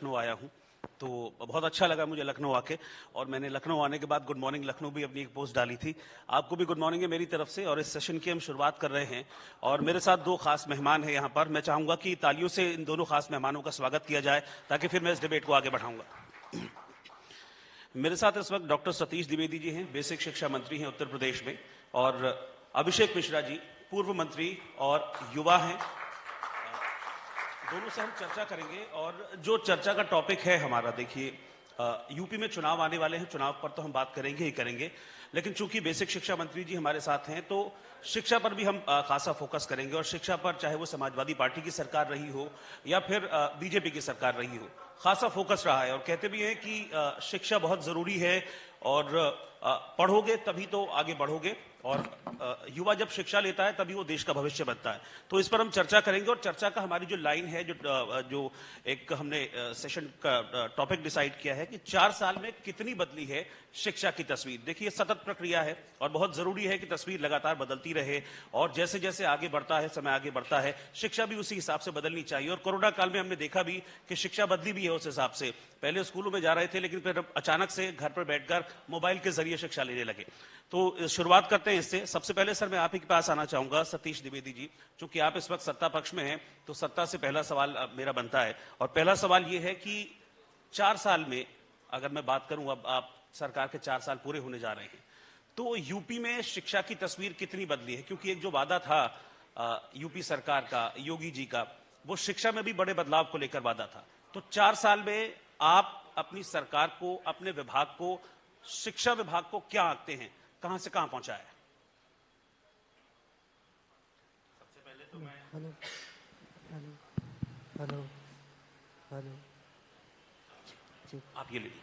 लखनऊ आया हूं, तो बहुत अच्छा लगा मुझे लखनऊ आके। और मैंने लखनऊ आने के बाद गुड मॉर्निंग लखनऊ भी अपनी एक पोस्ट डाली थी। आपको भी गुड मॉर्निंग है मेरी तरफ से। और इस सेशन की हम शुरुआत कर रहे हैं और मेरे साथ दो खास मेहमान हैं यहाँ पर। मैं चाहूंगा कि तालियों से इन दोनों खास मेहमानों का स्वागत किया जाए ताकि फिर मैं इस डिबेट को आगे बढ़ाऊंगा। मेरे साथ इस वक्त डॉक्टर सतीश द्विवेदी जी हैं, बेसिक शिक्षा मंत्री हैं उत्तर प्रदेश में, और अभिषेक मिश्रा जी पूर्व मंत्री और युवा हैं। दोनों से हम चर्चा करेंगे और जो चर्चा का टॉपिक है हमारा, देखिए यूपी में चुनाव आने वाले हैं, चुनाव पर तो हम बात करेंगे ही करेंगे, लेकिन चूंकि बेसिक शिक्षा मंत्री जी हमारे साथ हैं तो शिक्षा पर भी हम खासा फोकस करेंगे। और शिक्षा पर चाहे वो समाजवादी पार्टी की सरकार रही हो या फिर बीजेपी की सरकार रही हो, खासा फोकस रहा है। और कहते भी हैं कि शिक्षा बहुत जरूरी है और पढ़ोगे तभी तो आगे बढ़ोगे, और युवा जब शिक्षा लेता है तभी वो देश का भविष्य बनता है। तो इस पर हम चर्चा करेंगे। और चर्चा का हमारी जो लाइन है, जो एक हमने सेशन का टॉपिक डिसाइड किया है कि 4 साल में कितनी बदली है शिक्षा की तस्वीर। देखिए सतत प्रक्रिया है और बहुत जरूरी है कि तस्वीर लगातार बदलती रहे, और जैसे जैसे आगे बढ़ता है, समय आगे बढ़ता है, शिक्षा भी उसी हिसाब से बदलनी चाहिए। और कोरोना काल में हमने देखा भी कि शिक्षा बदली भी है उस हिसाब से। पहले स्कूलों में जा रहे थे लेकिन फिर अचानक से घर पर बैठकर मोबाइल के जरिए शिक्षा लेने लगे। तो शुरुआत करते हैं इससे। सबसे पहले सर मैं आप ही के पास आना चाहूंगा, सतीश द्विवेदी जी, क्योंकि आप इस वक्त सत्ता पक्ष में हैं, तो सत्ता से पहला सवाल मेरा बनता है। और पहला सवाल यह है कि 4 साल में अगर मैं बात करूं, अब आप सरकार के 4 साल पूरे होने जा रहे हैं, तो यूपी में शिक्षा की तस्वीर कितनी बदली है? क्योंकि एक जो वादा था यूपी सरकार का, योगी जी का, वो शिक्षा में भी बड़े बदलाव को लेकर वादा था। तो 4 साल में आप अपनी सरकार को, अपने विभाग को, शिक्षा विभाग को क्या आंकते हैं, कहां से कहां पहुंचा है? सबसे पहले तो मैं हेलो आप ये ले लीजिए।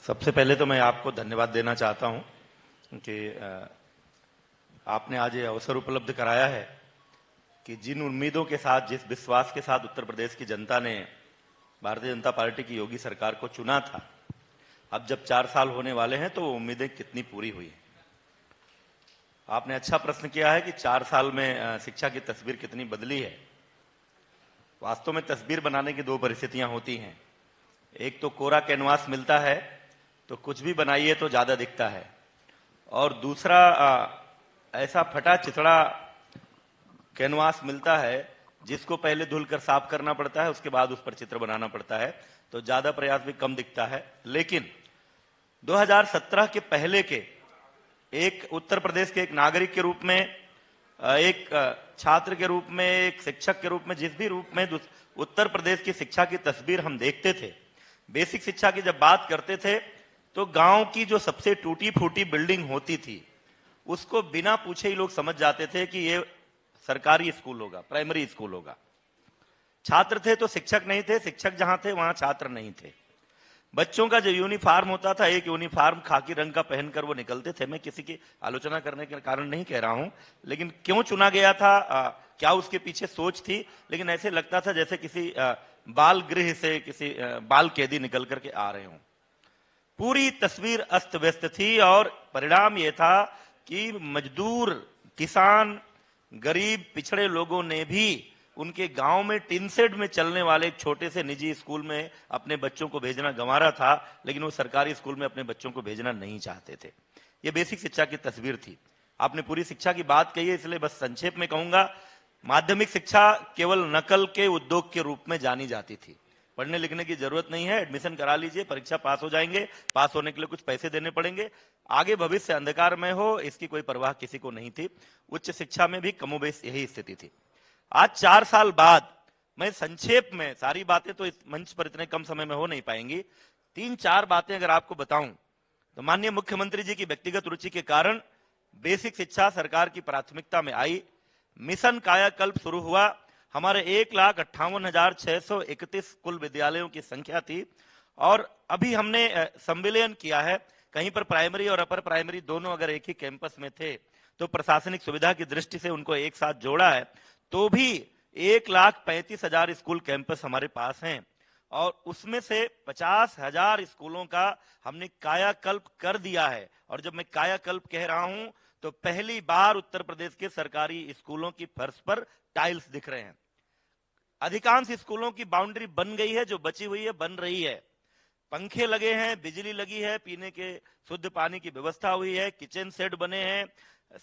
सबसे पहले तो मैं आपको धन्यवाद देना चाहता हूं कि आपने आज ये अवसर उपलब्ध कराया है कि जिन उम्मीदों के साथ, जिस विश्वास के साथ उत्तर प्रदेश की जनता ने भारतीय जनता पार्टी की योगी सरकार को चुना था, अब जब 4 साल होने वाले हैं तो वो उम्मीदें कितनी पूरी हुई हैं। आपने अच्छा प्रश्न किया है कि 4 साल में शिक्षा की तस्वीर कितनी बदली है। वास्तव में तस्वीर बनाने की 2 परिस्थितियां होती हैं। एक तो कोरा कैनवास मिलता है तो कुछ भी बनाइए तो ज्यादा दिखता है, और दूसरा ऐसा फटा चिथड़ा कैनवास मिलता है जिसको पहले धुलकर साफ करना पड़ता है, उसके बाद उस पर चित्र बनाना पड़ता है, तो ज्यादा प्रयास भी कम दिखता है। लेकिन 2017 के पहले के एक उत्तर प्रदेश के एक नागरिक के रूप में, एक छात्र के रूप में, एक शिक्षक के रूप में, जिस भी रूप में उत्तर प्रदेश की शिक्षा की तस्वीर हम देखते थे, बेसिक शिक्षा की जब बात करते थे तो गांव की जो सबसे टूटी फूटी बिल्डिंग होती थी उसको बिना पूछे ही लोग समझ जाते थे कि ये सरकारी स्कूल होगा, प्राइमरी स्कूल होगा। छात्र थे तो शिक्षक नहीं थे, शिक्षक जहां थे वहां छात्र नहीं थे। बच्चों का जो यूनिफॉर्म होता था, एक यूनिफॉर्म खाकी रंग का पहनकर वो निकलते थे। मैं किसी की आलोचना करने के कारण नहीं कह रहा हूं, लेकिन क्यों चुना गया था, क्या उसके पीछे सोच थी, लेकिन ऐसे लगता था जैसे किसी बाल गृह से किसी बाल कैदी निकल करके आ रहे हों। पूरी तस्वीर अस्त व्यस्त थी और परिणाम यह था कि मजदूर, किसान, गरीब, पिछड़े लोगों ने भी उनके गांव में टिन शेड में चलने वाले एक छोटे से निजी स्कूल में अपने बच्चों को भेजना गंवारा था, लेकिन वो सरकारी स्कूल में अपने बच्चों को भेजना नहीं चाहते थे। ये बेसिक शिक्षा की तस्वीर थी। आपने पूरी शिक्षा की बात कही है, इसलिए बस संक्षेप में कहूंगा, माध्यमिक शिक्षा केवल नकल के उद्योग के रूप में जानी जाती थी। पढ़ने लिखने की जरूरत नहीं है, एडमिशन करा लीजिए, परीक्षा पास हो जाएंगे, पास होने के लिए कुछ पैसे देने पड़ेंगे, आगे भविष्य अंधकार में हो, इसकी कोई परवाह किसी को नहीं थी। उच्च शिक्षा में भी कमोबेश यही स्थिति थी। आज 4 साल बाद मैं संक्षेप में, सारी बातें तो इस मंच पर इतने कम समय में हो नहीं पाएंगी, 3-4 बातें अगर आपको बताऊं तो माननीय मुख्यमंत्री जी की व्यक्तिगत रुचि के कारण बेसिक शिक्षा सरकार की प्राथमिकता में आई। मिशन कायाकल्प शुरू हुआ। हमारे 1,58,631 कुल विद्यालयों की संख्या थी, और अभी हमने संविलियन किया है। कहीं पर प्राइमरी और अपर प्राइमरी दोनों अगर एक ही कैंपस में थे तो प्रशासनिक सुविधा की दृष्टि से उनको एक साथ जोड़ा है, तो भी 1,35,000 स्कूल कैंपस हमारे पास हैं, और उसमें से 50,000 स्कूलों का हमने कायाकल्प कर दिया है। और जब मैं कायाकल्प कह रहा हूं तो पहली बार उत्तर प्रदेश के सरकारी स्कूलों की फर्श पर टाइल्स दिख रहे हैं। अधिकांश स्कूलों की बाउंड्री बन गई है, जो बची हुई है बन रही है। पंखे लगे हैं, बिजली लगी है, पीने के शुद्ध पानी की व्यवस्था हुई है, किचन सेट बने हैं,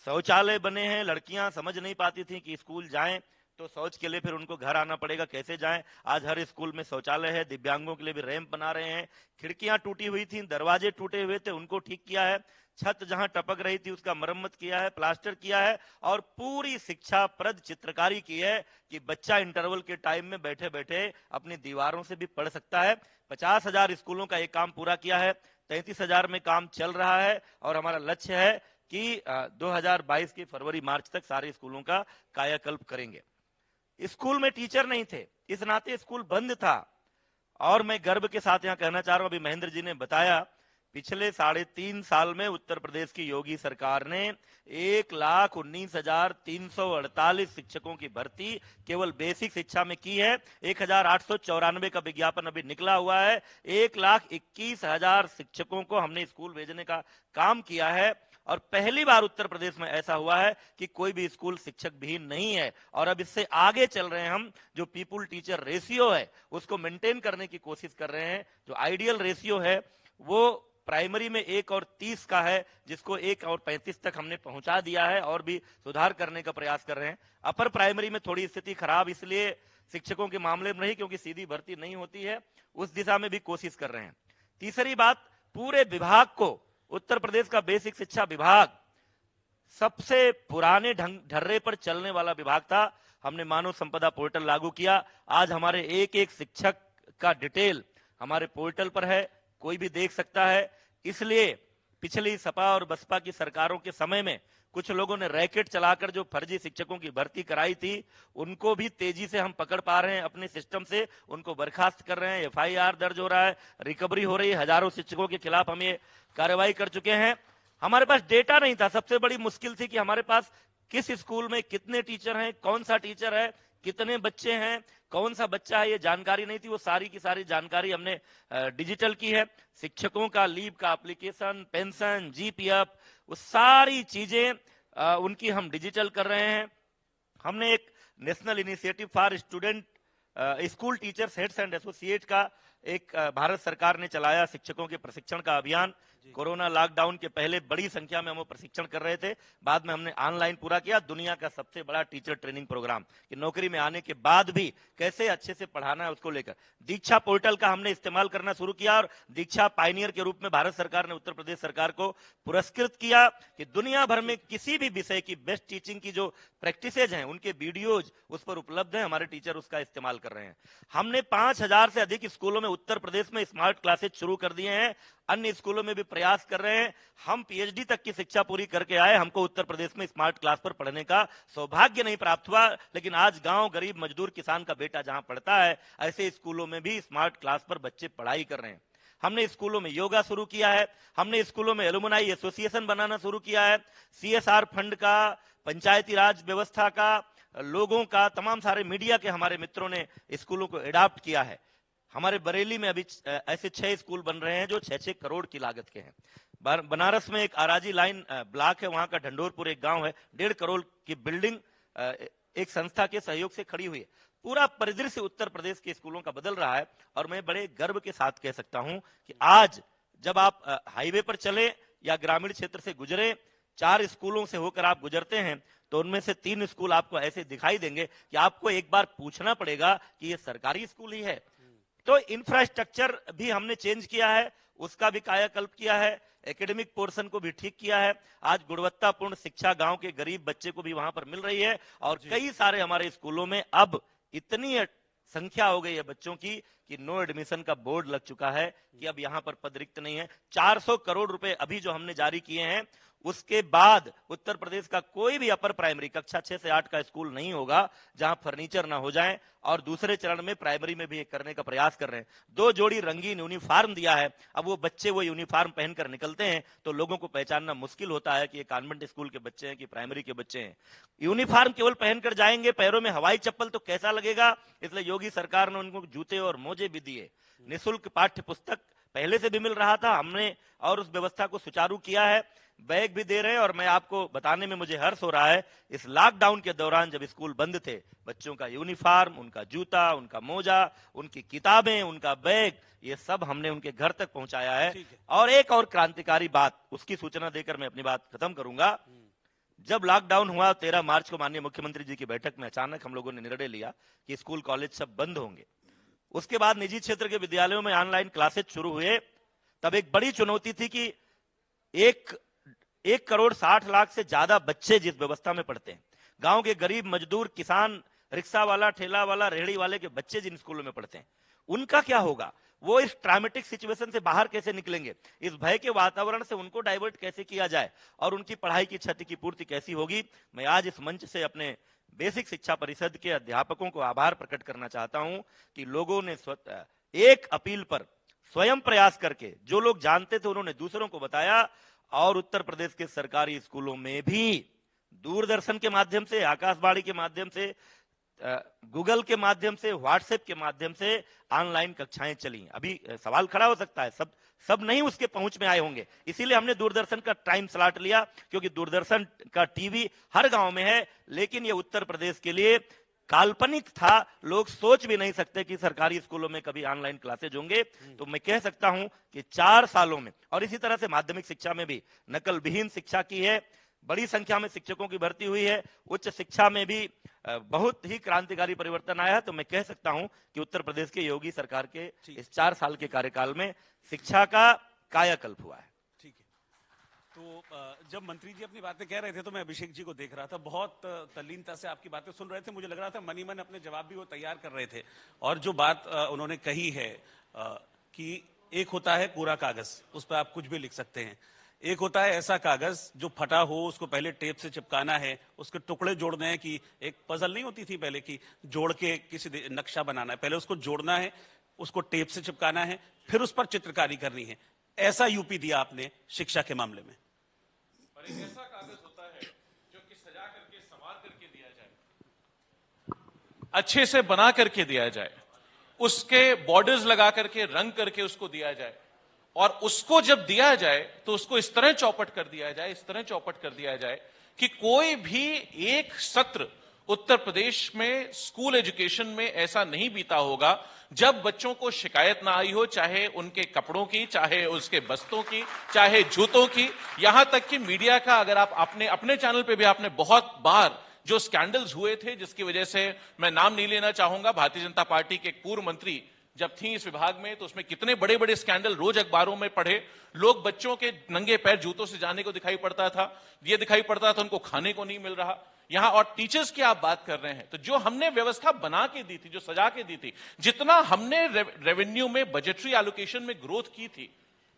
शौचालय बने हैं। लड़कियां समझ नहीं पाती थी कि स्कूल जाएं तो शौच के लिए फिर उनको घर आना पड़ेगा, कैसे जाएं। आज हर स्कूल में शौचालय है। दिव्यांगों के लिए भी रैंप बना रहे हैं। खिड़कियां टूटी हुई थी, दरवाजे टूटे हुए थे, उनको ठीक किया है। छत जहां टपक रही थी उसका मरम्मत किया है, प्लास्टर किया है, और पूरी शिक्षाप्रद चित्रकारी की है कि बच्चा इंटरवल के टाइम में बैठे बैठे अपनी दीवारों से भी पढ़ सकता है। 50,000 स्कूलों का एक काम पूरा किया है, 33,000 में काम चल रहा है, और हमारा लक्ष्य है कि 2022 के फरवरी मार्च तक सारे स्कूलों का कायाकल्प करेंगे। स्कूल में टीचर नहीं थे, इस नाते स्कूल बंद था। और मैं गर्व के साथ यहां कहना चाह रहा हूं, अभी महेंद्र जी ने बताया, पिछले 3.5 साल में उत्तर प्रदेश की योगी सरकार ने 1,19,348 शिक्षकों की भर्ती केवल बेसिक शिक्षा में की है। 1,894 का विज्ञापन अभी निकला हुआ है। 1,21,000 शिक्षकों को हमने स्कूल भेजने का काम किया है। और पहली बार उत्तर प्रदेश में ऐसा हुआ है कि कोई भी स्कूल शिक्षक विहीन नहीं है। और अब इससे आगे चल रहे हैं हम, जो पीपुल टीचर रेशियो है उसको मेंटेन करने की कोशिश कर रहे हैं। जो आइडियल रेशियो है वो प्राइमरी में 1:30 का है, जिसको 1:35 तक हमने पहुंचा दिया है, और भी सुधार करने का प्रयास कर रहे हैं। अपर प्राइमरी में थोड़ी स्थिति खराब इसलिए शिक्षकों के मामले में रही क्योंकि सीधी भर्ती नहीं होती है, उस दिशा में भी कोशिश कर रहे हैं। तीसरी बात, पूरे विभाग को, उत्तर प्रदेश का बेसिक शिक्षा विभाग सबसे पुराने ढर्रे पर चलने वाला विभाग था। हमने मानव संपदा पोर्टल लागू किया। आज हमारे एक एक शिक्षक का डिटेल हमारे पोर्टल पर है, कोई भी देख सकता है। इसलिए पिछली सपा और बसपा की सरकारों के समय में कुछ लोगों ने रैकेट चलाकर जो फर्जी शिक्षकों की भर्ती कराई थी, उनको भी तेजी से हम पकड़ पा रहे हैं अपने सिस्टम से, उनको बर्खास्त कर रहे हैं। FIR दर्ज हो रहा है, रिकवरी हो रही है। हजारों शिक्षकों के खिलाफ हम ये कार्रवाई कर चुके हैं। हमारे पास डेटा नहीं था, सबसे बड़ी मुश्किल थी कि हमारे पास किस स्कूल में कितने टीचर हैं, कौन सा टीचर है, कितने बच्चे हैं, कौन सा बच्चा है, ये जानकारी नहीं थी। वो सारी की सारी जानकारी हमने डिजिटल की है। शिक्षकों का लीव का एप्लीकेशन, पेंशन, GPF, वो सारी चीजें उनकी हम डिजिटल कर रहे हैं। हमने एक national initiative for student school teachers heads and associate का एक भारत सरकार ने चलाया शिक्षकों के प्रशिक्षण का अभियान। कोरोना लॉकडाउन के पहले बड़ी संख्या में हम प्रशिक्षण कर रहे थे, बाद में हमने ऑनलाइन पूरा किया। दुनिया का सबसे बड़ा टीचर ट्रेनिंग प्रोग्राम कि नौकरी में आने के बाद भी कैसे अच्छे से पढ़ाना है, उसको लेकर दीक्षा पोर्टल का हमने इस्तेमाल करना शुरू किया। और दीक्षा पायनियर के रूप में भारत सरकार ने उत्तर प्रदेश सरकार को पुरस्कृत किया कि दुनिया भर में किसी भी विषय की बेस्ट टीचिंग की जो प्रैक्टिसेज हैं, उनके वीडियोज उस पर उपलब्ध हैं, हमारे टीचर उसका इस्तेमाल कर रहे हैं। हमने 5,000 से अधिक स्कूलों में उत्तर प्रदेश में स्मार्ट क्लासेज शुरू कर दिए हैं। अन्य स्कूलों में भी प्रयास कर रहे हैं। हम PhD तक की शिक्षा पूरी करके आए, हमको उत्तर प्रदेश में स्मार्ट क्लास पर पढ़ने का सौभाग्य नहीं प्राप्त हुआ, लेकिन आज गांव, गरीब, मजदूर, किसान का बेटा जहां पढ़ता है, ऐसे स्कूलों में भी स्मार्ट क्लास पर बच्चे पढ़ाई कर रहे हैं। हमने स्कूलों में योगा शुरू किया है। हमने स्कूलों में एलुमनाई एसोसिएशन बनाना शुरू किया है। CSR फंड का, पंचायती राज व्यवस्था का, लोगों का, तमाम सारे मीडिया के हमारे मित्रों ने स्कूलों को एडॉप्ट किया है। हमारे बरेली में अभी ऐसे 6 स्कूल बन रहे हैं जो 6-6 करोड़ की लागत के हैं। बनारस में एक आराजी लाइन ब्लॉक है, वहां का ढंडोरपुर एक गांव है, 1.5 करोड़ की बिल्डिंग एक संस्था के सहयोग से खड़ी हुई है। पूरा परिदृश्य उत्तर प्रदेश के स्कूलों का बदल रहा है। और मैं बड़े गर्व के साथ कह सकता हूं कि आज जब आप हाईवे पर चले या ग्रामीण क्षेत्र से गुजरे, 4 स्कूलों से होकर आप गुजरते हैं, तो उनमें से 3 स्कूल आपको ऐसे दिखाई देंगे कि आपको एक बार पूछना पड़ेगा कि ये सरकारी स्कूल ही है। तो इंफ्रास्ट्रक्चर भी हमने चेंज किया है, उसका भी कायाकल्प किया है, एकेडमिक पोर्शन को भी ठीक किया है। आज गुणवत्तापूर्ण शिक्षा गांव के गरीब बच्चे को भी वहां पर मिल रही है। और कई सारे हमारे स्कूलों में अब इतनी संख्या हो गई है बच्चों की कि नो एडमिशन का बोर्ड लग चुका है कि अब यहां पर पद रिक्त नहीं है। 400 करोड़ रुपए अभी जो हमने जारी किए हैं, उसके बाद उत्तर प्रदेश का कोई भी अपर प्राइमरी कक्षा 6 से 8 का स्कूल नहीं होगा जहां फर्नीचर ना हो जाए। और दूसरे चरण में प्राइमरी में भी एक करने का प्रयास कर रहे हैं। 2 जोड़ी रंगीन यूनिफॉर्म दिया है। अब वो बच्चे वो यूनिफॉर्म पहनकर निकलते हैं तो लोगों को पहचानना मुश्किल होता है कि ये कॉन्वेंट स्कूल के बच्चे हैं कि प्राइमरी के बच्चे हैं। यूनिफॉर्म केवल पहनकर जाएंगे, पैरों में हवाई चप्पल तो कैसा लगेगा, इसलिए योगी सरकार ने उनको जूते और मोजे भी दिए। निःशुल्क पाठ्य पुस्तक पहले से भी मिल रहा था, हमने और उस व्यवस्था को सुचारू किया है। बैग भी दे रहे हैं, और मैं आपको बताने में मुझे हर्ष हो रहा है, इस लॉकडाउन के दौरान जब स्कूल बंद थे, बच्चों का यूनिफॉर्म, उनका जूता, उनका मोजा, उनकी किताबें, उनका बैग, ये सब हमने उनके घर तक पहुंचाया है। और एक और क्रांतिकारी बात, उसकी सूचना देकर मैं अपनी बात खत्म करूंगा। जब लॉकडाउन हुआ 13 मार्च को माननीय मुख्यमंत्री जी की बैठक में अचानक हम लोगों ने निर्णय लिया कि स्कूल कॉलेज सब बंद होंगे। उसके बाद निजी क्षेत्र के विद्यालयों में ऑनलाइन क्लासेज शुरू हुए। तब एक बड़ी चुनौती थी कि 1,60,00,000 से ज्यादा बच्चे जिस व्यवस्था में पढ़ते हैं, गांव के गरीब मजदूर, किसान, रिक्शा वाला, ठेला वाला, रेहड़ी वाले के बच्चे जिन स्कूलों में पढ़ते हैं, उनका क्या होगा? वो इस ट्रॉमेटिक सिचुएशन से बाहर कैसे निकलेंगे? इस भय के वातावरण से उनको डाइवर्ट कैसे किया जाए और उनकी पढ़ाई की क्षति की पूर्ति कैसी होगी? मैं आज इस मंच से अपने बेसिक शिक्षा परिषद के अध्यापकों को आभार प्रकट करना चाहता हूं कि लोगों ने एक अपील पर स्वयं प्रयास करके, जो लोग जानते थे उन्होंने दूसरों को बताया, और उत्तर प्रदेश के सरकारी स्कूलों में भी दूरदर्शन के माध्यम से, आकाशवाणी के माध्यम से, गूगल के माध्यम से, व्हाट्सएप के माध्यम से ऑनलाइन कक्षाएं चली। अभी सवाल खड़ा हो सकता है, सब नहीं उसके पहुंच में आए होंगे, इसीलिए हमने दूरदर्शन का टाइम स्लॉट लिया, क्योंकि दूरदर्शन का टीवी हर गांव में है। लेकिन ये उत्तर प्रदेश के लिए काल्पनिक था, लोग सोच भी नहीं सकते कि सरकारी स्कूलों में कभी ऑनलाइन क्लासेज होंगे। तो मैं कह सकता हूं कि 4 सालों में, और इसी तरह से माध्यमिक शिक्षा में भी नकल विहीन शिक्षा की है, बड़ी संख्या में शिक्षकों की भर्ती हुई है, उच्च शिक्षा में भी बहुत ही क्रांतिकारी परिवर्तन आया है। तो मैं कह सकता हूं कि उत्तर प्रदेश के योगी सरकार के इस 4 साल के कार्यकाल में शिक्षा का कायाकल्प हुआ है। ठीक है, तो जब मंत्री जी अपनी बातें कह रहे थे तो मैं अभिषेक जी को देख रहा था, बहुत तल्लीनता से आपकी बातें सुन रहे थे। मुझे लग रहा था मनी मन अपने जवाब भी वो तैयार कर रहे थे। और जो बात उन्होंने कही है कि एक होता है कोरा कागज, उस पर आप कुछ भी लिख सकते हैं, एक होता है ऐसा कागज जो फटा हो, उसको पहले टेप से चिपकाना है, उसके टुकड़े जोड़ने हैं, कि एक पजल नहीं होती थी पहले की, जोड़ के किसी नक्शा बनाना है, पहले उसको जोड़ना है, उसको टेप से चिपकाना है, फिर उस पर चित्रकारी करनी है। ऐसा यूपी दिया आपने शिक्षा के मामले में। और एक ऐसा कागज होता है जो कि सजा करके, संवार करके दिया जाए, अच्छे से बना करके दिया जाए, उसके बॉर्डर्स लगा करके, रंग करके उसको दिया जाए, और उसको जब दिया जाए तो उसको इस तरह चौपट कर दिया जाए, इस तरह चौपट कर दिया जाए कि कोई भी एक सत्र उत्तर प्रदेश में स्कूल एजुकेशन में ऐसा नहीं बीता होगा जब बच्चों को शिकायत ना आई हो, चाहे उनके कपड़ों की, चाहे उसके बस्तों की, चाहे जूतों की। यहां तक कि मीडिया का, अगर आप अपने चैनल पे भी आपने बहुत बार जो स्कैंडल्स हुए थे, जिसकी वजह से मैं नाम नहीं लेना चाहूंगा, भारतीय जनता पार्टी के एक पूर्व मंत्री जब थी इस विभाग में, तो उसमें कितने बड़े बड़े स्कैंडल रोज अखबारों में पढ़े। लोग बच्चों के नंगे पैर जूतों से जाने को दिखाई पड़ता था, ये दिखाई पड़ता था उनको खाने को नहीं मिल रहा। यहां और टीचर्स की आप बात कर रहे हैं, तो जो हमने व्यवस्था बना के दी थी, जो सजा के दी थी, जितना हमने रेवेन्यू में, बजटरी एलोकेशन में ग्रोथ की थी,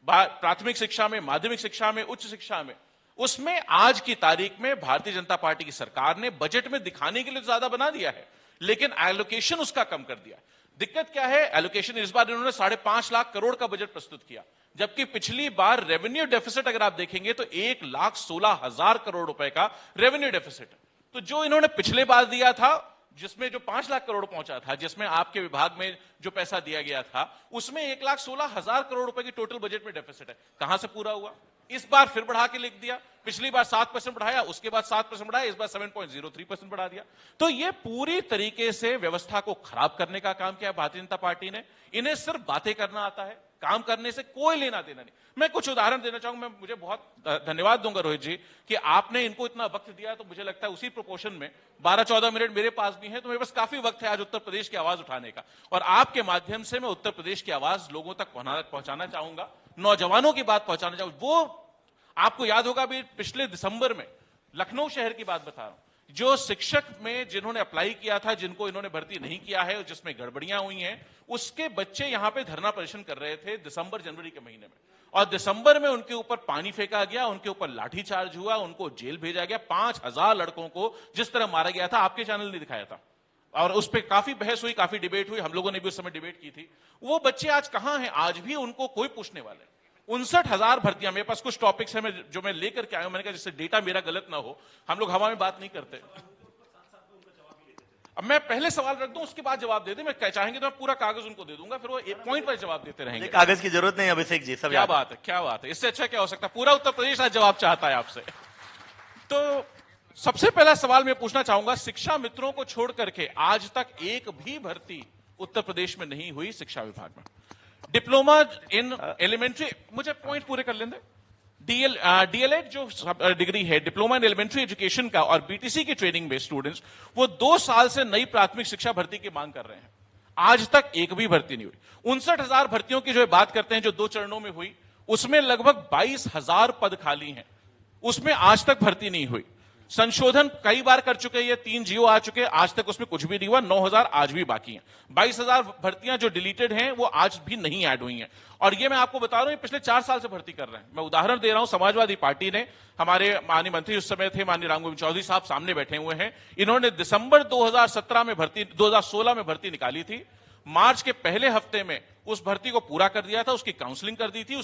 प्राथमिक शिक्षा में, माध्यमिक शिक्षा में, उच्च शिक्षा में, उसमें आज की तारीख में भारतीय जनता पार्टी की सरकार ने बजट में दिखाने के लिए ज्यादा बना दिया है, लेकिन एलोकेशन उसका कम कर दिया। दिक्कत क्या है? एलोकेशन इस बार इन्होंने 5.5 लाख करोड़ का बजट प्रस्तुत किया, जबकि पिछली बार रेवेन्यू डेफिसिट अगर आप देखेंगे तो 1,16,000 करोड़ रुपए का रेवेन्यू डेफिसिट। तो जो इन्होंने पिछले बार दिया था, जिसमें जो 5 लाख करोड़ पहुंचा था, जिसमें आपके विभाग में जो पैसा दिया गया था, उसमें 1,16,000 करोड़ रुपए की टोटल बजट में डेफिसिट है। कहां से पूरा हुआ? इस बार फिर बढ़ा के लिख दिया, पिछली बार 7% बढ़ाया, उसके बाद 7% बढ़ाया, इस बार 7.03% बढ़ा दिया। तो ये पूरी तरीके से व्यवस्था को खराब करने का काम किया भारतीय जनता पार्टी ने। इन्हें सिर्फ बातें करना आता है, काम करने से कोई लेना देना नहीं। मैं कुछ उदाहरण देना चाहूंगा, मैं मुझे बहुत धन्यवाद दूंगा रोहित जी कि आपने इनको इतना वक्त दिया, तो मुझे लगता है उसी प्रोपोर्शन में 12-14 मिनट मेरे पास भी है, तो मेरे पास काफी वक्त है आज उत्तर प्रदेश की आवाज उठाने का। और आपके माध्यम से मैं उत्तर प्रदेश की आवाज लोगों तक पहुंचाना चाहूंगा, नौजवानों की बात पहुंचाना चाहूंगा। वो आपको याद होगा भी पिछले दिसंबर में लखनऊ शहर की बात बता रहा हूं, जो शिक्षक में जिन्होंने अप्लाई किया था, जिनको इन्होंने भर्ती नहीं किया है और जिसमें गड़बड़ियां हुई हैं, उसके बच्चे यहां पे धरना प्रदर्शन कर रहे थे दिसंबर जनवरी के महीने में, और दिसंबर में उनके ऊपर पानी फेंका गया, उनके ऊपर लाठीचार्ज हुआ, उनको जेल भेजा गया। 5,000 लड़कों को जिस तरह मारा गया था, आपके चैनल ने दिखाया था, और उस पर काफी बहस हुई, काफी डिबेट हुई, हम लोगों ने भी उस समय डिबेट की थी। वो बच्चे आज कहां हैं? आज भी उनको कोई पूछने वाले। 59,000 भर्तियां, मेरे पास कुछ टॉपिक्स है जो मैं लेकर के आया हूं, मैंने कहा जिससे डेटा मेरा गलत ना हो, हम लोग हवा में बात नहीं करते। अब मैं पहले सवाल रख दूं, उसके बाद जवाब दे दे। मैं चाहेंगे तो मैं पूरा कागज उनको दे दूंगा, फिर वो एक पॉइंट पर जवाब देते रहेंगे। कागज की जरूरत नहीं अभिषेक जी, सब क्या बात है, क्या बात है, इससे अच्छा क्या हो सकता है। पूरा उत्तर प्रदेश आज जवाब चाहता है आपसे। तो सबसे पहला सवाल मैं पूछना चाहूंगा, शिक्षा मित्रों को छोड़ करके आज तक एक भी भर्ती उत्तर प्रदेश में नहीं हुई शिक्षा विभाग में। डिप्लोमा इन एलिमेंट्री, मुझे पॉइंट पूरे कर लेंगे। डीएलएड जो डिग्री है, डिप्लोमा इन एलिमेंट्री एजुकेशन का, और बीटीसी की ट्रेनिंग में स्टूडेंट्स, वो 2 साल से नई प्राथमिक शिक्षा भर्ती की मांग कर रहे हैं। आज तक एक भी भर्ती नहीं हुई। 59,000 भर्तियों की जो बात करते हैं, जो 2 चरणों में हुई, उसमें लगभग 22,000 पद खाली हैं, उसमें आज तक भर्ती नहीं हुई। संशोधन कई बार कर चुके हैं, 3 जियो आ चुके, आज तक उसमें कुछ भी नहीं हुआ। 9,000 आज भी बाकी हैं। 22,000 भर्तियां जो डिलीटेड हैं वो आज भी नहीं ऐड हुई हैं। और ये मैं आपको बता रहा हूं, पिछले 4 साल से भर्ती कर रहे हैं। मैं उदाहरण दे रहा हूं, समाजवादी पार्टी ने, हमारे माननीय मंत्री उस समय थे माननीय रामगोविंद चौधरी साहब सामने बैठे हुए हैं, इन्होंने दिसंबर 2016 में भर्ती निकाली थी। मार्च के पहले हफ्ते में उस भर्ती को पूरा कर दिया था, उसकी काउंसलिंग कर दी थी,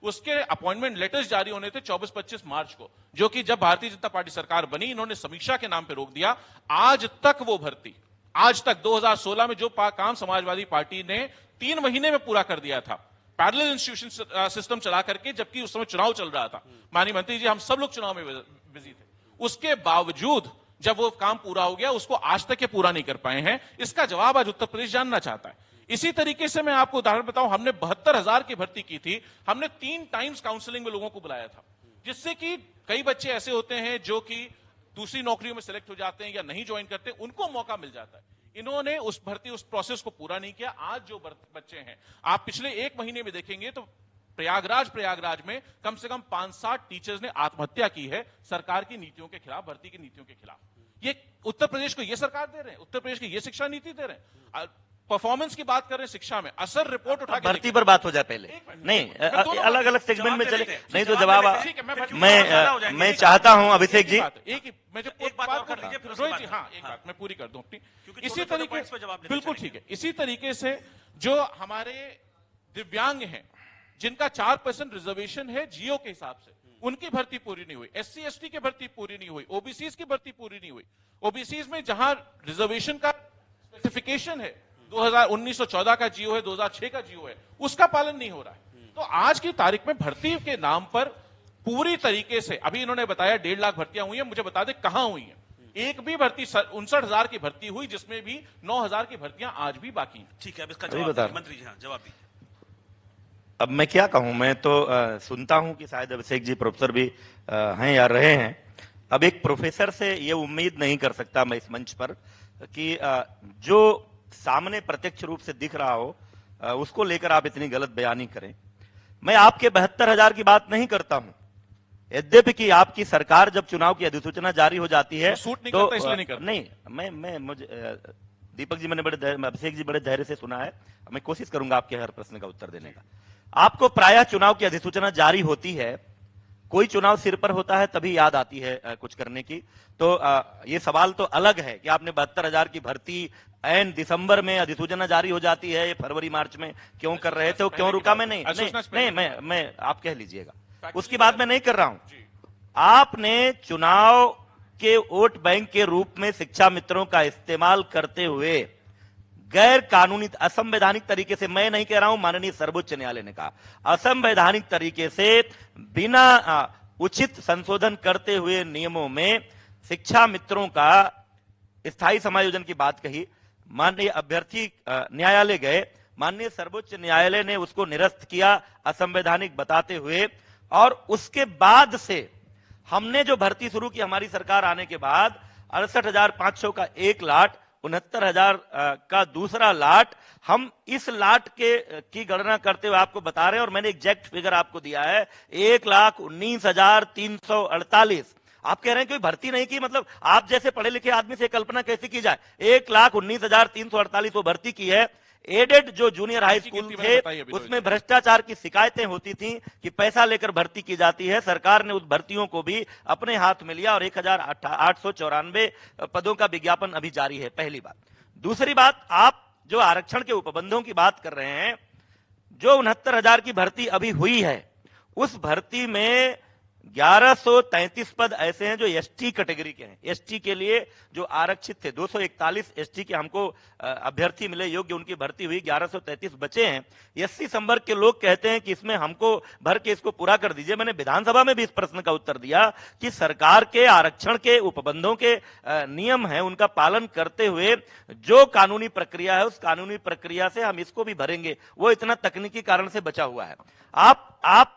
उसके अपॉइंटमेंट लेटर्स जारी होने थे 24-25 मार्च को, जो कि जब भारतीय जनता पार्टी सरकार बनी, इन्होंने समीक्षा के नाम पे रोक दिया। आज तक वो भर्ती, आज तक 2016 में जो काम समाजवादी पार्टी ने 3 महीने में पूरा कर दिया था, पैरेलल इंस्टीट्यूशन सिस्टम चला करके, जबकि उस समय चुनाव चल रहा था, माननीय मंत्री जी हम सब लोग चुनाव में बिजी थे, उसके बावजूद जब वो काम पूरा हो गया, उसको आज तक ये पूरा नहीं कर पाए हैं। इसका जवाब आज उत्तर प्रदेश जानना चाहता है। इसी तरीके से मैं आपको उदाहरण बताऊं, हमने 72,000 की भर्ती की थी, हमने 3 टाइम्स काउंसलिंग में लोगों को बुलाया था, जिससे कि कई बच्चे ऐसे होते हैं जो कि दूसरी नौकरियों में सिलेक्ट हो जाते हैं या नहीं ज्वाइन करते, उनको मौका मिल जाता है। इन्होंने उस भर्ती, उस प्रोसेस को पूरा नहीं किया। आज जो बच्चे हैं, आप पिछले 1 महीने में देखेंगे तो प्रयागराज में कम से कम 5-7 टीचर्स ने आत्महत्या की है सरकार की नीतियों के खिलाफ, भर्ती की नीतियों के खिलाफ। ये उत्तर प्रदेश को ये सरकार दे रहे हैं, उत्तर प्रदेश की ये शिक्षा नीति दे रहे हैं। परफॉर्मेंस की बात कर रहे हैं शिक्षा में, असर रिपोर्ट उठा के भर्ती पर बात हो जाए पहले, नहीं अलग अलग सेगमेंट में चले, नहीं तो जवाब मैं चाहता हूं अभिषेक जी, एक बात मैं पूरी कर दूं अपनी। इसी तरीके, बिल्कुल ठीक है, इसी तरीके से जो हमारे दिव्यांग हैं, जिनका 4% रिजर्वेशन है जियो के हिसाब से, उनकी भर्ती पूरी नहीं हुई। SC ST की भर्ती पूरी नहीं हुई, ओबीसीज की भर्ती पूरी नहीं हुई। ओबीसीज में जहां रिजर्वेशन का स्पेसिफिकेशन है, 1914 का जियो है, 2006 का जियो है, उसका पालन नहीं हो रहा है। तो आज की तारीख में भर्ती के नाम पर पूरी तरीके से, अभी इन्होंने बताया 1.5 लाख भर्तियां हुई हैं, मुझे बता दें कहां हुई हैं। एक भी भर्ती, 59,000 की भर्ती हुई, जिसमें भी 9,000 की भर्तियां आज भी बाकी हैं। ठीक है, अब इसका जवाब मंत्री जी, हाँ जवाब दीजिए। अब मैं क्या कहूं, मैं तो सुनता हूं कि शायद अभिषेक जी प्रोफेसर भी हैं या रहे हैं। अब एक प्रोफेसर से ये उम्मीद नहीं कर सकता मैं इस मंच पर कि जो सामने प्रत्यक्ष रूप से दिख रहा हो उसको लेकर आप इतनी गलत बयानी करें। मैं आपके 72,000 की बात नहीं करता हूं, यद्यपि कि आपकी सरकार जब चुनाव की अधिसूचना जारी हो जाती है तो नहीं, मैं मुझे दीपक जी, मैंने अभिषेक जी बड़े धैर्य से सुना है, मैं कोशिश करूंगा आपके हर प्रश्न का उत्तर देने का। आपको प्रायः चुनाव की अधिसूचना जारी होती है, कोई चुनाव सिर पर होता है तभी याद आती है कुछ करने की। तो ये सवाल तो अलग है कि आपने 72,000 की भर्ती एन दिसंबर में अधिसूचना जारी हो जाती है, ये फरवरी मार्च में क्यों कर रहे थे, क्यों रुका? मैं नहीं, आप कह लीजिएगा, उसकी बात मैं नहीं कर रहा हूं। आपने चुनाव के वोट बैंक के रूप में शिक्षा मित्रों का इस्तेमाल करते हुए गैर कानूनी, असंवैधानिक तरीके से, मैं नहीं कह रहा हूं, माननीय सर्वोच्च न्यायालय ने कहा, असंवैधानिक तरीके से बिना उचित संशोधन करते हुए नियमों में शिक्षा मित्रों का स्थायी समायोजन की बात कही। माननीय अभ्यर्थी न्यायालय गए, माननीय सर्वोच्च न्यायालय ने उसको निरस्त किया असंवैधानिक बताते हुए, और उसके बाद से हमने जो भर्ती शुरू की हमारी सरकार आने के बाद 68,500 का एक लाट, 69,000 का दूसरा लाट, हम इस लाट की गणना करते हुए आपको बता रहे हैं, और मैंने एग्जैक्ट फिगर आपको दिया है 1,19,348। आप कह रहे हैं कि भर्ती नहीं की, मतलब आप जैसे पढ़े लिखे आदमी से कल्पना कैसे की जाए? 1,19,348 वो भर्ती की है। एडेड जो जूनियर हाई स्कूल थे उसमें भ्रष्टाचार की शिकायतें होती थी कि पैसा लेकर भर्ती की जाती है, सरकार ने उस भर्तियों को भी अपने हाथ में लिया और 1,894 पदों का विज्ञापन अभी जारी है। पहली बात। दूसरी बात, आप जो आरक्षण के उपबंधों की बात कर रहे हैं, जो 69,000 की भर्ती अभी हुई है, उस भर्ती में 1133 पद ऐसे हैं जो एसटी कैटेगरी के हैं। एसटी के लिए जो आरक्षित थे 241 एसटी के हमको अभ्यर्थी मिले योग्य, उनकी भर्ती हुई, 1133 बचे हैं। एससी संवर्ग के लोग कहते हैं कि इसमें हमको भर के इसको पूरा कर दीजिए। मैंने विधानसभा में भी इस प्रश्न का उत्तर दिया कि सरकार के आरक्षण के उपबंधों के नियम है, उनका पालन करते हुए जो कानूनी प्रक्रिया है उस कानूनी प्रक्रिया से हम इसको भी भरेंगे। वो इतना तकनीकी कारण से बचा हुआ है। आप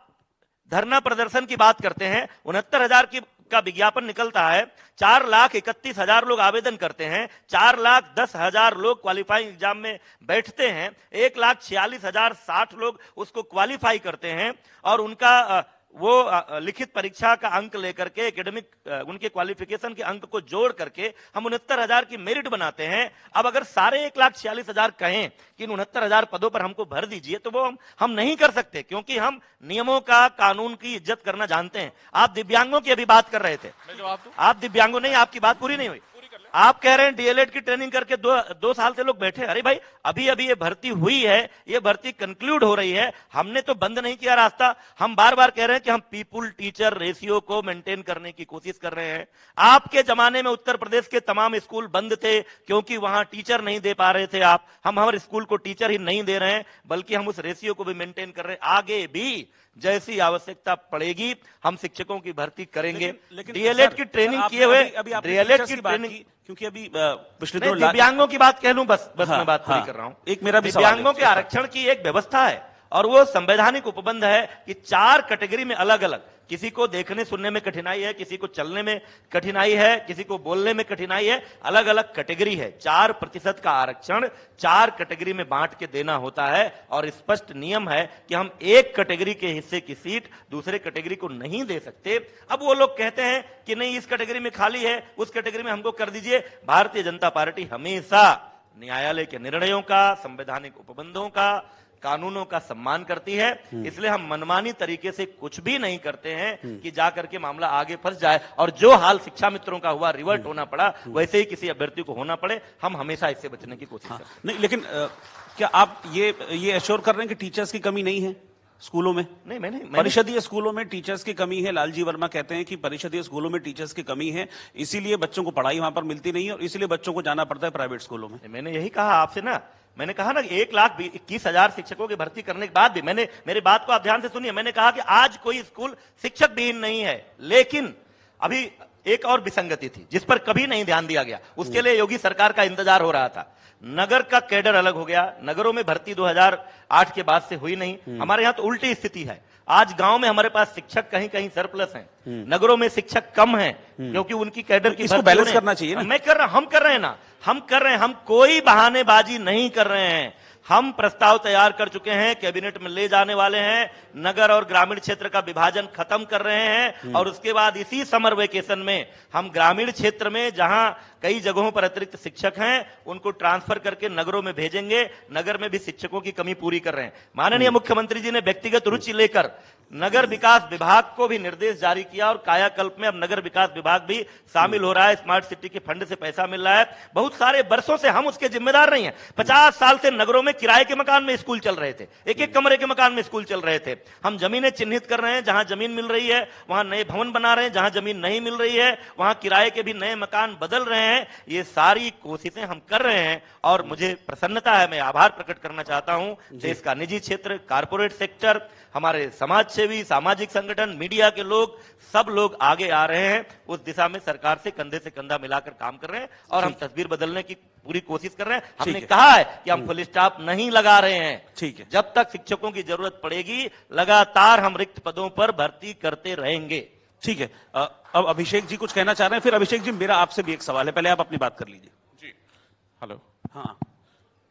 धरना प्रदर्शन की बात करते हैं, 69,000 का विज्ञापन निकलता है, 4,31,000 लोग आवेदन करते हैं, 4,10,000 लोग क्वालिफाइंग एग्जाम में बैठते हैं, 1,46,060 लोग उसको क्वालिफाई करते हैं और उनका वो लिखित परीक्षा का अंक लेकर के एकेडमिक उनके क्वालिफिकेशन के अंक को जोड़ करके हम 69,000 की मेरिट बनाते हैं। अब अगर सारे 1,46,000 कहें कि 69,000 पदों पर हमको भर दीजिए तो वो हम नहीं कर सकते, क्योंकि हम नियमों का, कानून की इज्जत करना जानते हैं। आप दिव्यांगों की अभी बात कर रहे थे, आप दिव्यांगों नहीं, आपकी बात पूरी नहीं हुई। आप कह रहे हैं डीएलएड की ट्रेनिंग करके दो साल से लोग बैठे। अरे भाई, अभी अभी ये भर्ती हुई है, ये भर्ती कंक्लूड हो रही है, हमने तो बंद नहीं किया रास्ता। हम बार बार कह रहे हैं कि हम पीपुल टीचर रेशियो को मेंटेन करने की कोशिश कर रहे हैं। आपके जमाने में उत्तर प्रदेश के तमाम स्कूल बंद थे क्योंकि वहां टीचर नहीं दे पा रहे थे आप। हम हमारे स्कूल को टीचर ही नहीं दे रहे हैं, बल्कि हम उस रेशियो को भी मेंटेन कर रहे हैं। आगे भी जैसी आवश्यकता पड़ेगी हम शिक्षकों की भर्ती करेंगे। डीएलएड की ट्रेनिंग किए हुए, डीएलएड की ट्रेनिंग, क्योंकि अभी पिछले दिव्यांगों की बात कह लूं, बस मैं बात पूरी कर रहा हूं। एक मेरा भी दिव्यांगों के आरक्षण की एक व्यवस्था है और वो संवैधानिक उपबंध है कि 4 कैटेगरी में अलग अलग, किसी को देखने सुनने में कठिनाई है, किसी को चलने में कठिनाई है, किसी को बोलने में कठिनाई है, अलग अलग कैटेगरी है। 4% का आरक्षण 4 कैटेगरी में बांट के देना होता है और स्पष्ट नियम है कि हम एक कैटेगरी के हिस्से की सीट दूसरे कैटेगरी को नहीं दे सकते। अब वो लोग कहते हैं कि नहीं, इस कैटेगरी में खाली है, उस कैटेगरी में हमको कर दीजिए। भारतीय जनता पार्टी हमेशा न्यायालय के निर्णयों का, संवैधानिक उपबंधों का, कानूनों का सम्मान करती है, इसलिए हम मनमानी तरीके से कुछ भी नहीं करते हैं कि जाकर के मामला आगे फंस जाए और जो हाल शिक्षा मित्रों का हुआ, रिवर्ट होना पड़ा, वैसे ही किसी अभ्यर्थी को होना पड़े। हम हमेशा इससे बचने की कोशिश करते हैं। नहीं, लेकिन क्या आप ये एश्योर कर रहे हैं कि टीचर्स की कमी नहीं है स्कूलों में? नहीं, मैंने परिषदीय स्कूलों में टीचर्स की कमी है। लालजी वर्मा कहते हैं कि परिषदीय स्कूलों में टीचर्स की कमी है, इसीलिए बच्चों को पढ़ाई वहां पर मिलती नहीं है और इसीलिए बच्चों को जाना पड़ता है प्राइवेट स्कूलों में। मैंने यही कहा आपसे ना, मैंने कहा ना 1,21,000 शिक्षकों की भर्ती करने के बाद भी, मैंने, मेरी बात को आप ध्यान से सुनिए, मैंने कहा कि आज कोई स्कूल शिक्षक विहीन नहीं है। लेकिन अभी एक और विसंगति थी जिस पर कभी नहीं ध्यान दिया गया, उसके लिए योगी सरकार का इंतजार हो रहा था। नगर का कैडर अलग हो गया, नगरों में भर्ती 2008 के बाद से हुई नहीं। हमारे यहां तो उल्टी स्थिति है। आज गांव में हमारे पास शिक्षक कहीं कहीं सरप्लस हैं, नगरों में शिक्षक कम हैं क्योंकि उनकी कैडर की, इसको बैलेंस करना चाहिए ना। मैं कर रहा, हम कर रहे हैं ना, हम कर रहे हैं, हम कोई बहानेबाजी नहीं कर रहे हैं। हम प्रस्ताव तैयार कर चुके हैं, कैबिनेट में ले जाने वाले हैं, नगर और ग्रामीण क्षेत्र का विभाजन खत्म कर रहे हैं और उसके बाद इसी समर वेकेशन में हम ग्रामीण क्षेत्र में जहां कई जगहों पर अतिरिक्त शिक्षक हैं उनको ट्रांसफर करके नगरों में भेजेंगे। नगर में भी शिक्षकों की कमी पूरी कर रहे हैं। माननीय मुख्यमंत्री जी ने व्यक्तिगत रुचि लेकर नगर विकास विभाग को भी निर्देश जारी किया और कायाकल्प में अब नगर विकास विभाग भी शामिल हो रहा है। स्मार्ट सिटी के फंड से पैसा मिल रहा है। बहुत सारे वर्षों से हम उसके जिम्मेदार नहीं हैं। 50 साल से नगरों में किराए के मकान में स्कूल चल रहे थे, एक एक कमरे के मकान में स्कूल चल रहे थे। हम जमीनें चिन्हित कर रहे हैं, जहां जमीन मिल रही है वहां नए भवन बना रहे हैं, जहां जमीन नहीं मिल रही है वहां किराए के भी नए मकान बदल रहे हैं। ये सारी कोशिशें हम कर रहे हैं और मुझे प्रसन्नता है, मैं आभार प्रकट करना चाहता हूं देश का निजी क्षेत्र, कारपोरेट सेक्टर, हमारे समाज सेवी, सामाजिक संगठन, मीडिया के लोग, सब लोग आगे आ रहे हैं। उस दिशा में सरकार से कंधे से कंधा मिलाकर काम कर रहे हैं और हम तस्वीर बदलने की पूरी कोशिश कर रहे हैं। हमने कहा है कि हम फुल स्टॉप नहीं लगा रहे हैं। ठीक है, जब तक शिक्षकों की जरूरत पड़ेगी लगातार हम रिक्त पदों पर भर्ती करते रहेंगे। ठीक है। अब अभिषेक जी कुछ कहना चाह रहे हैं, फिर अभिषेक जी मेरा आपसे भी एक सवाल है, पहले आप अपनी बात कर लीजिए। जी, हेलो। हाँ,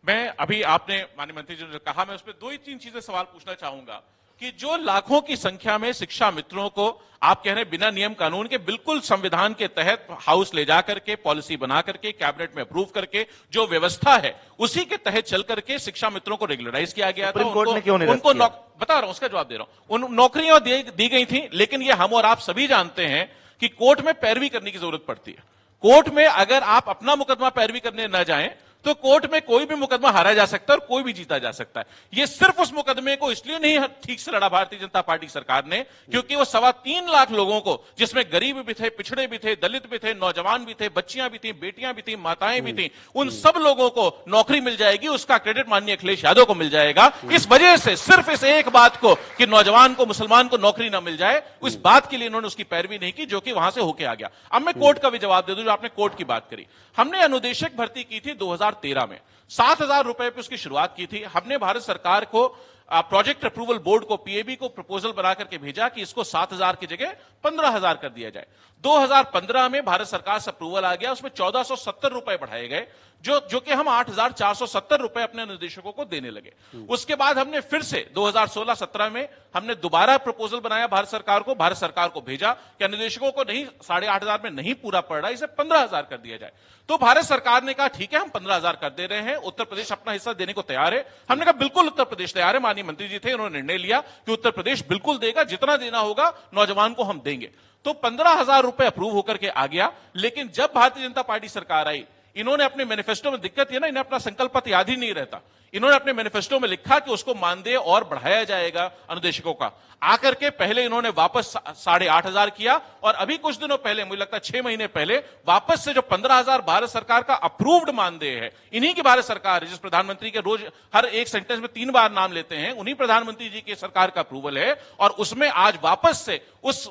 मैं अभी आपने माननीय मंत्री जी ने कहा, मैं उस पर 2-3 चीजें सवाल पूछना चाहूंगा कि जो लाखों की संख्या में शिक्षा मित्रों को आप कह रहे हैं बिना नियम कानून के बिल्कुल संविधान के तहत हाउस ले जाकर के पॉलिसी बना करके कैबिनेट में अप्रूव करके जो व्यवस्था है उसी के तहत चल करके शिक्षा मित्रों को रेगुलराइज किया गया था। उनको बता रहा हूं, उसका जवाब दे रहा हूं। उन नौकरियां दी गई थी, लेकिन ये हम और आप सभी जानते हैं कि कोर्ट में पैरवी करने की जरूरत पड़ती है। कोर्ट में अगर आप अपना मुकदमा पैरवी करने न जाएं तो कोर्ट में कोई भी मुकदमा हारा जा सकता है और कोई भी जीता जा सकता है। ये सिर्फ उस मुकदमे को इसलिए नहीं ठीक से लड़ा भारतीय जनता पार्टी सरकार ने क्योंकि वो 3.25 लाख लोगों को, जिसमें गरीब भी थे, पिछड़े भी थे, दलित भी थे, नौजवान भी थे, बच्चियां भी थी, बेटियां भी थी, माताएं भी थी, उन सब लोगों को नौकरी मिल जाएगी, उसका क्रेडिट माननीय अखिलेश यादव को मिल जाएगा। इस वजह से सिर्फ इस एक बात को कि नौजवान को, मुसलमान को नौकरी ना मिल जाए, उस बात के लिए इन्होंने उसकी पैरवी नहीं की, जो कि वहां से होके आ गया। अब मैं कोर्ट का भी जवाब दे दूं, जो आपने कोर्ट की बात करी। हमने अनुदेशक भर्ती की थी 2013 में, 7,000 रुपए पे उसकी शुरुआत की थी। हमने भारत सरकार को, प्रोजेक्ट अप्रूवल बोर्ड को, पीएबी को प्रपोजल बना करके भेजा कि इसको 7,000 की जगह 15,000 कर दिया जाए। 2015 में भारत सरकार से अप्रूवल आ गया, उसमें 1,470 रुपए बढ़ाए गए, जो कि हम 8,470 रुपए अपने निर्देशकों को देने लगे। उसके बाद हमने फिर से 2016-17 में हमने दोबारा प्रपोजल बनाया भारत सरकार को भेजा कि निर्देशकों को नहीं, 8,500 में नहीं पूरा पड़ रहा, इसे 15,000 कर दिया जाए। तो भारत सरकार ने कहा ठीक है, हम 15,000 कर दे रहे हैं, उत्तर प्रदेश अपना हिस्सा देने को तैयार है। हमने कहा बिल्कुल उत्तर प्रदेश तैयार है। माननीय मंत्री जी थे, उन्होंने निर्णय लिया कि उत्तर प्रदेश बिल्कुल देगा, जितना देना होगा नौजवान को हम देंगे। तो 15,000 रुपए अप्रूव होकर के आ गया। लेकिन जब भारतीय जनता पार्टी सरकार आई, इन्होंने अपने मैनिफेस्टो में, दिक्कत है ना, इन्हें अपना संकल्प पत्र याद ही नहीं रहता, इन्होंने अपने मैनिफेस्टो में लिखा कि उसको मानदेय और बढ़ाया जाएगा अनुदेशकों का। आकर के पहले इन्होंने वापस 8,500 किया, और अभी कुछ दिनों पहले, मुझे लगता है 6 महीने पहले, वापस से जो 15,000 भारत सरकार का अप्रूव्ड मानदेय है, इन्हीं की भारत सरकार है, जिस प्रधानमंत्री के रोज हर एक सेंटेंस में 3 बार नाम लेते हैं, उन्हीं प्रधानमंत्री जी की सरकार का अप्रूवल है। और उसमें आज वापस से उस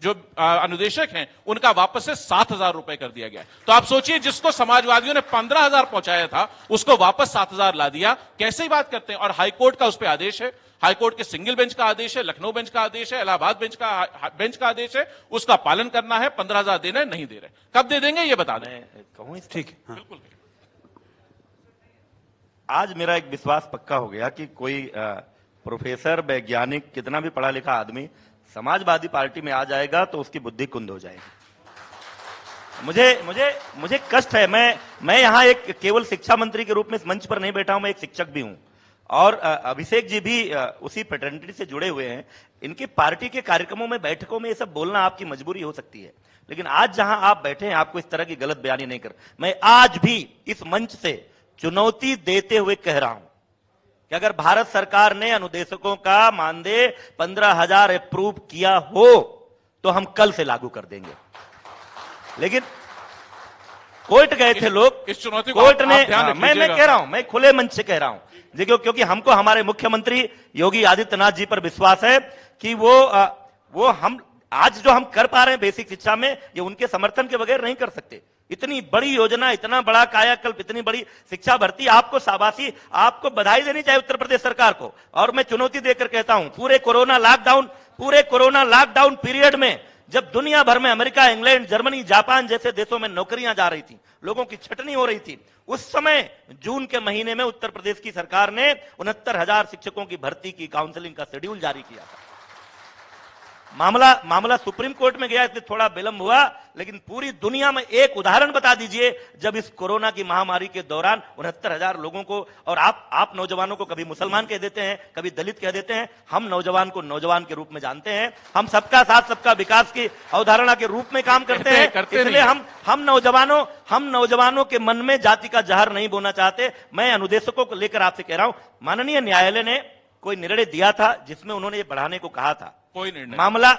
जो अनुदेशक हैं उनका वापस से 7,000 रुपए कर दिया गया। तो आप सोचिए, जिसको समाजवादियों ने 15,000 पहुंचाया था, उसको वापस 7,000 ला दिया। कैसे बात करते हैं। और हाईकोर्ट का उस पर आदेश है, हाईकोर्ट के सिंगल बेंच का आदेश है, लखनऊ बेंच का आदेश है, इलाहाबाद बेंच का आदेश है, उसका पालन करना है। 15,000 देना है, नहीं दे रहे, कब दे देंगे ये बता दें। कहूं ठीक है, हाँ। बिल्कुल। आज मेरा एक विश्वास पक्का हो गया कि कोई प्रोफेसर, वैज्ञानिक, कितना भी पढ़ा लिखा आदमी समाजवादी पार्टी में आ जाएगा तो उसकी बुद्धि कुंद हो जाएगी। मुझे कष्ट है। मैं यहाँ एक केवल शिक्षा मंत्री के रूप में इस मंच पर नहीं बैठा हूं, मैं एक शिक्षक भी हूं, और अभिषेक जी भी उसी फ्रेटर्निटी से जुड़े हुए हैं। इनकी पार्टी के कार्यक्रमों में, बैठकों में ये सब बोलना आपकी मजबूरी हो सकती है, लेकिन आज जहां आप बैठे हैं, आपको इस तरह की गलत बयानी नहीं कर। मैं आज भी इस मंच से चुनौती देते हुए कह रहा हूं कि अगर भारत सरकार ने अनुदेशकों का मानदेय 15,000 अप्रूव किया हो तो हम कल से लागू कर देंगे। लेकिन कोर्ट गए थे लोग, इस चुनौती को कोर्ट ने, मैं कह रहा हूं, मैं खुले मंच से कह रहा हूं, देखिए, क्योंकि हमको हमारे मुख्यमंत्री योगी आदित्यनाथ जी पर विश्वास है कि वो हम आज जो हम कर पा रहे हैं बेसिक शिक्षा में, ये उनके समर्थन के बगैर नहीं कर सकते। इतनी बड़ी योजना, इतना बड़ा कायाकल्प, इतनी बड़ी शिक्षा भर्ती, आपको शाबाशी, आपको बधाई देनी चाहिए उत्तर प्रदेश सरकार को। और मैं चुनौती देकर कहता हूं, पूरे कोरोना लॉकडाउन पीरियड में, जब दुनिया भर में अमेरिका, इंग्लैंड, जर्मनी, जापान जैसे देशों में नौकरियां जा रही थी, लोगों की छटनी हो रही थी, उस समय जून के महीने में उत्तर प्रदेश की सरकार ने 69,000 शिक्षकों की भर्ती की काउंसलिंग का शेड्यूल जारी किया था। मामला सुप्रीम कोर्ट में गया, इसलिए थोड़ा विलंब हुआ, लेकिन पूरी दुनिया में एक उदाहरण बता दीजिए जब इस कोरोना की महामारी के दौरान 69,000 लोगों को, और आप नौजवानों को कभी मुसलमान कह देते हैं, कभी दलित कह देते हैं, हम नौजवान को नौजवान के रूप में जानते हैं, हम सबका साथ सबका विकास की अवधारणा के रूप में काम करते हैं। इसलिए हम नौजवानों के मन में जाति का जहर नहीं बोना चाहते। मैं अनुदेशकों को लेकर आपसे कह रहा हूं, माननीय न्यायालय ने कोई निर्णय दिया था जिसमें उन्होंने ये बढ़ाने को कहा था। कोई निर्णय मामला,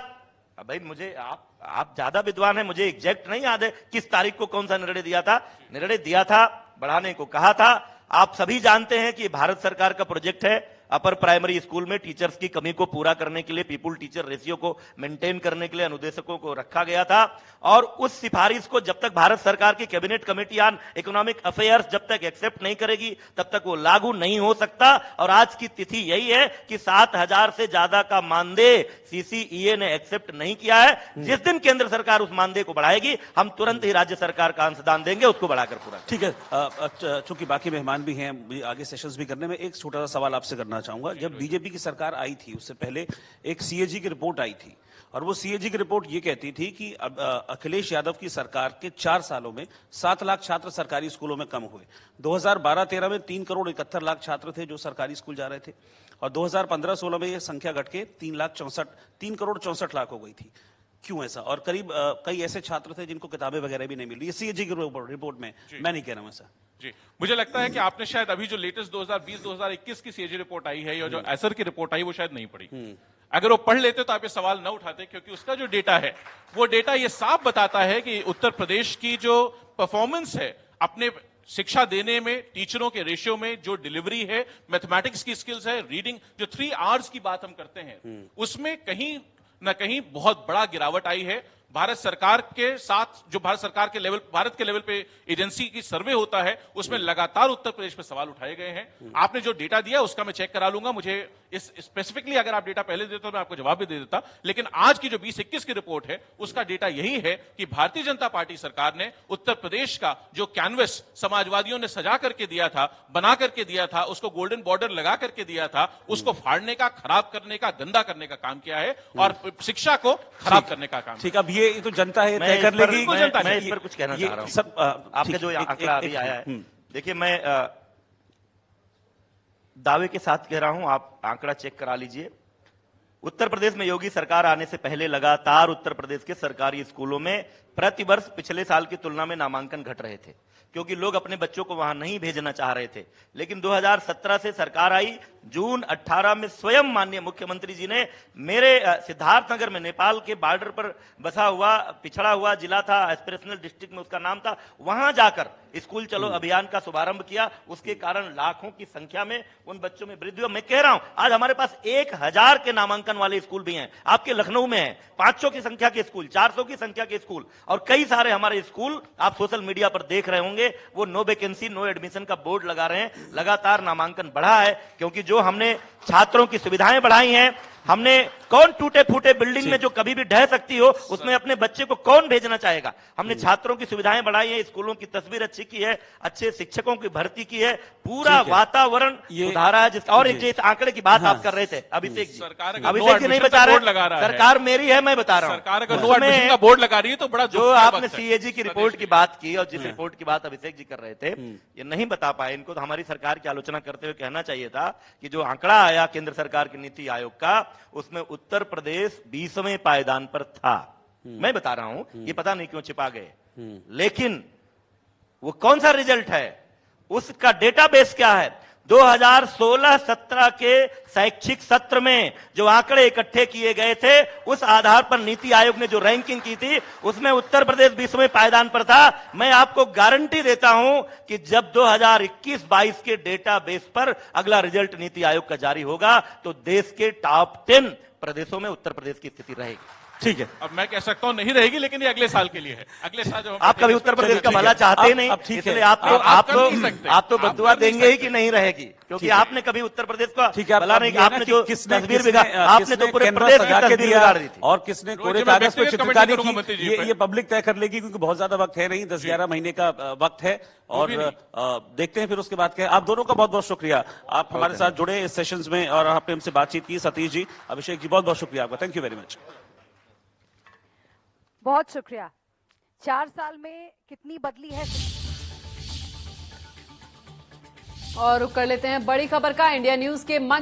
भाई मुझे आप ज्यादा विद्वान हैं, मुझे एग्जैक्ट नहीं याद है किस तारीख को कौन सा निर्णय दिया था। निर्णय दिया था, बढ़ाने को कहा था। आप सभी जानते हैं कि भारत सरकार का प्रोजेक्ट है, अपर प्राइमरी स्कूल में टीचर्स की कमी को पूरा करने के लिए, पीपुल टीचर रेशियो को मेंटेन करने के लिए अनुदेशकों को रखा गया था। और उस सिफारिश को जब तक भारत सरकार की cabinet committee on economic affairs जब तक एक्सेप्ट नहीं करेगी, तब तक वो लागू नहीं हो सकता। और आज की तिथि यही है कि 7,000 से ज्यादा का मानदेय सीसीईए ने एक्सेप्ट नहीं किया है। जिस दिन केंद्र सरकार उस मानदेय को बढ़ाएगी, हम तुरंत ही राज्य सरकार का अंशदान देंगे, उसको बढ़ाकर पूरा। ठीक है, चूंकि बाकी मेहमान भी हैं, आगे सेशंस भी करने में, एक छोटा सा सवाल आपसे करना चाहूंगा। जब बीजेपी की सरकार आई थी, उससे पहले एक सीएजी की रिपोर्ट आई थी, और वो सीएजी की रिपोर्ट ये कहती थी कि अखिलेश यादव की सरकार के 4 सालों में 7 लाख छात्र सरकारी स्कूलों में कम हुए। 2012-13 में 3 करोड़ 71 लाख छात्र थे जो सरकारी स्कूल जा रहे थे, और 2015-16 में ये संख्या घट के 3 करोड़ 64 लाख हो गई थी। क्यों ऐसा? और करीब कई ऐसे छात्र थे जिनको किताबें वगैरह भी नहीं मिल रही, सीएजी की रिपोर्ट में, मैं नहीं कह रहा हूं ऐसा। जी, मुझे लगता है कि आपने शायद अभी जो लेटेस्ट 2020-2021 की सीएजी रिपोर्ट आई है या जो एसर की रिपोर्ट आई वो शायद नहीं पढ़ी। अगर वो पढ़ लेते तो आप ये सवाल न उठाते, क्योंकि उसका जो डेटा है वो डेटा ये साफ बताता है कि उत्तर प्रदेश की जो परफॉर्मेंस है अपने शिक्षा देने में, टीचरों के रेशियो में, जो डिलीवरी है, मैथमेटिक्स की स्किल्स है, रीडिंग, जो 3 Rs की बात हम करते हैं, उसमें कहीं ना कहीं बहुत बड़ा गिरावट आई है। भारत सरकार के साथ जो भारत सरकार के लेवल, भारत के लेवल पे एजेंसी की सर्वे होता है, उसमें लगातार उत्तर प्रदेश पे सवाल उठाए गए हैं। आपने जो डेटा दिया उसका मैं चेक करा लूंगा, मुझे इस स्पेसिफिकली अगर आप डेटा पहले देते तो मैं आपको जवाब भी दे देता, लेकिन आज की जो 2021 की रिपोर्ट है उसका डेटा यही है कि भारतीय जनता पार्टी सरकार ने उत्तर प्रदेश का जो कैनवस समाजवादियों ने सजा करके दिया था, बना करके दिया था, उसको गोल्डन बॉर्डर लगा करके दिया था, उसको फाड़ने का, खराब करने का, गंदा करने का काम किया है और शिक्षा को खराब करने का काम। ठीक, अब ये तो जनता है तय कर लेगी। मैं इस पर कुछ कहना चाह रहा हूं। सब आपका जो आंकड़ा अभी आया है, देखिए मैं दावे के साथ कह रहा हूं, आप आंकड़ा चेक करा लीजिए। उत्तर प्रदेश में योगी सरकार आने से पहले लगातार उत्तर प्रदेश के सरकारी स्कूलों में प्रतिवर्ष पिछले साल की तुलना में नामांकन घट रहे थे, क्योंकि लोग अपने बच्चों को वहां नहीं भेजना चाह रहे थे। लेकिन 2017 से सरकार आई, जून 18 में स्वयं माननीय मुख्यमंत्री जी ने मेरे सिद्धार्थनगर में, नेपाल के बॉर्डर पर बसा हुआ पिछड़ा हुआ जिला था, एस्पिरेशनल डिस्ट्रिक्ट में उसका नाम था, वहां जाकर स्कूल चलो अभियान का शुभारंभ किया। उसके कारण लाखों की संख्या में उन बच्चों में वृद्धि हुई। मैं कह रहा हूं आज हमारे पास 1000 के नामांकन वाले स्कूल भी हैं। आपके लखनऊ में है 500 की संख्या के स्कूल, 400 की संख्या के स्कूल, और कई सारे हमारे स्कूल आप सोशल मीडिया पर देख रहे होंगे, वो नो वैकेंसी नो एडमिशन का बोर्ड लगा रहे हैं। लगातार नामांकन बढ़ा है, क्योंकि जो हमने छात्रों की सुविधाएं बढ़ाई हैं, हमने कौन टूटे फूटे बिल्डिंग में जो कभी भी ढह सकती हो उसमें अपने बच्चे को कौन भेजना चाहेगा। हमने छात्रों की सुविधाएं बढ़ाई है, स्कूलों की तस्वीर अच्छी की है, अच्छे शिक्षकों की भर्ती की है, पूरा वातावरण सुधारा है। और एक जिस आंकड़े की बात आप कर रहे थे अभिषेक जी, अभिषेक जी नहीं बता रहे, सरकार मेरी है, मैं बता रहा हूं। सरकार अगर नो एडमिशन का बोर्ड लगा रही है तो बड़ा जो आपने सीएजी की रिपोर्ट की बात की और जिस रिपोर्ट की बात अभिषेक जी कर रहे थे, ये नहीं बता पाए। इनको तो हमारी सरकार की आलोचना करते हुए कहना चाहिए था कि जो आंकड़ा आया केंद्र सरकार की नीति आयोग का, उसमें उत्तर प्रदेश 20वें पायदान पर था। मैं बता रहा हूं, ये पता नहीं क्यों छिपा गए, लेकिन वो कौन सा रिजल्ट है, उसका डेटाबेस क्या है। 2016-17 के शैक्षिक सत्र में जो आंकड़े इकट्ठे किए गए थे, उस आधार पर नीति आयोग ने जो रैंकिंग की थी, उसमें उत्तर प्रदेश 20वें पायदान पर था। मैं आपको गारंटी देता हूं कि जब 2021-22 के डेटाबेस पर अगला रिजल्ट नीति आयोग का जारी होगा तो देश के टॉप 10 प्रदेशों में उत्तर प्रदेश की स्थिति रहेगी। ठीक है, अब मैं कह सकता हूं नहीं रहेगी, लेकिन ये अगले साल के लिए है। अगले साल जब आप कभी उत्तर प्रदेश का भला चाहते नहीं, इसलिए आप तो बदुआ देंगे ही कि नहीं रहेगी, क्योंकि आपने कभी उत्तर प्रदेश का भला नहीं। आपने जो तस्वीर आपने तो पूरे प्रदेश की तस्वीर बिगाड़ दी थी, और किसने कोरे कागज पर चित्रकारी की, ये पब्लिक तय कर लेगी, क्योंकि बहुत ज्यादा वक्त है नहीं, 10-11 महीने का वक्त है, और देखते हैं फिर उसके बाद क्या। आप दोनों का बहुत बहुत शुक्रिया, आप हमारे साथ जुड़े इस सेशंस में और आपने हमसे बातचीत की। सतीश जी, अभिषेक जी, बहुत बहुत शुक्रिया आपका, थैंक यू वेरी मच। बहुत शुक्रिया। 4 साल में कितनी बदली है। और रुक कर लेते हैं बड़ी खबर का। इंडिया न्यूज के मंच